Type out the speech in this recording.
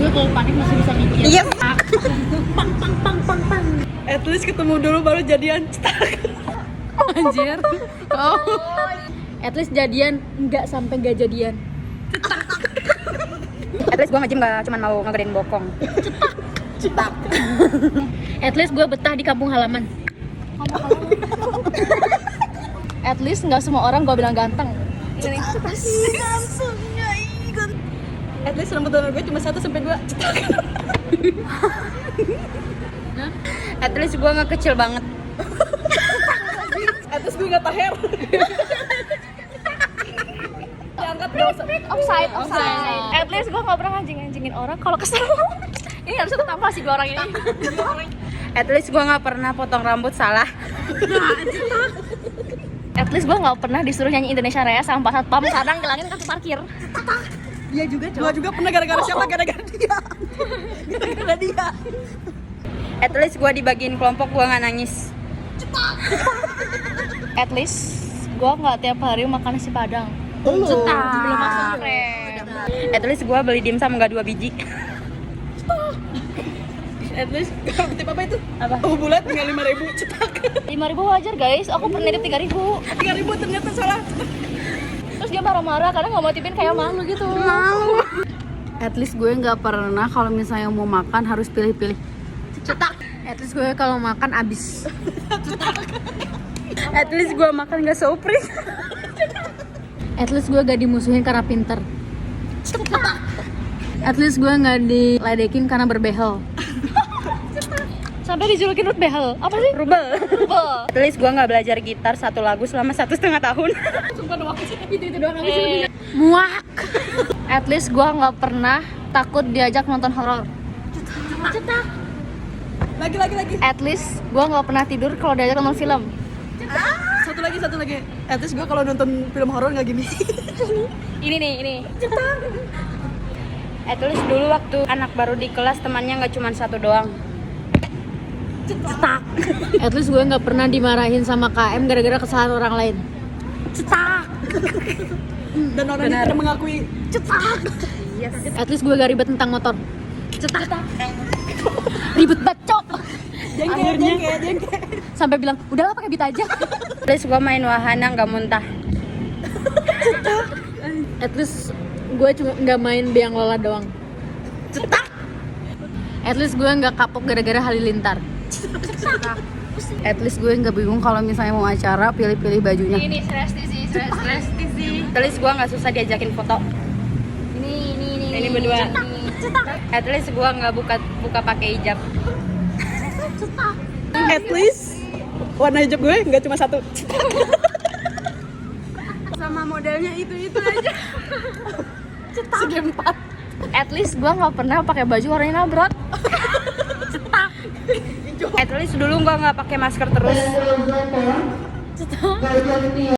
gue kalau panik masih bisa mikir. Iya. Pang. At least ketemu dulu baru jadian. Anjir. Oh. At least jadian nggak sampai nggak jadian. At least gue nge-gym gak cuma mau ngegedein bokong. Cetak. At least gue betah di kampung halaman. At least nggak semua orang gue bilang ganteng. Ini Gantengnya At least rambut donor gue cuma 1 sampai 2. Cetak. At least gue gak kecil banget. At least gue gak taher. Diangkat offside. At least gue nggak pernah anjingin orang kalau kesel. Ini harusnya tampil sih gue orang ini. At least gue gak pernah potong rambut salah. At least gue nggak pernah disuruh nyanyi Indonesia Raya sama Pak Satpam kadang ngilangin kartu parkir. Iya juga cowok. Gue juga pernah gara-gara siapa? Gara-gara dia. Gara-gara dia. At least gue dibagiin kelompok gue gak nangis. At least gue nggak tiap hari makan nasi padang. Cetak. Belum masuk rem. At least gue beli dimsum gak 2 biji. At least tip apa itu? Apa? Oh bulat tinggal 5.000. Cetak. 5.000 wajar guys, aku pernah nitip 3.000. 3.000 ternyata salah. Terus dia marah-marah karena nggak mau tipin kayak malu gitu. Malu. At least gue nggak pernah kalau misalnya mau makan harus pilih-pilih. Cetak. At least gue kalau makan abis. At least gue makan nggak sopris. At least gue gak dimusuhin karena pinter. Cetak. At least gue nggak diledekin karena berbehel. Sampai dijulukin Ruth Behel. Apa sih? Rubel. Rubel. At least gue nggak belajar gitar 1 lagu selama 1,5 tahun. Sumpah doang sih. Itu doang habis. Muak. At least gue nggak pernah takut diajak nonton horor. Cetak. Lagi. At least gue nggak pernah tidur kalau diajak nonton film. Satu lagi. At least gue kalau nonton film horor nggak gini. Ini. At least dulu waktu anak baru di kelas temannya nggak cuma 1 doang. Cetak. At least gue nggak pernah dimarahin sama KM gara-gara kesalahan orang lain. Cetak. Dan orang itu pernah mengakui cetak. Yes. At least gue gak ribet tentang motor. Cetak. Ribet bacok. Jengke. Sampai bilang udahlah pakai beat aja. At least gue main wahana nggak muntah. At least gue cuma nggak main biang lola doang. Cetak. At least gue nggak kapok gara-gara halilintar. At least gue nggak bingung kalau misalnya mau acara pilih-pilih bajunya. Ini Resti sih. At least gue nggak susah diajakin foto. Ini berdua. At least gue nggak buka pakai hijab. At least warna hijab gue nggak cuma 1. Sama modelnya itu aja. Segi 4. At least gue nggak pernah pakai baju warnanya nabrak. At least dulu gue nggak pakai masker terus.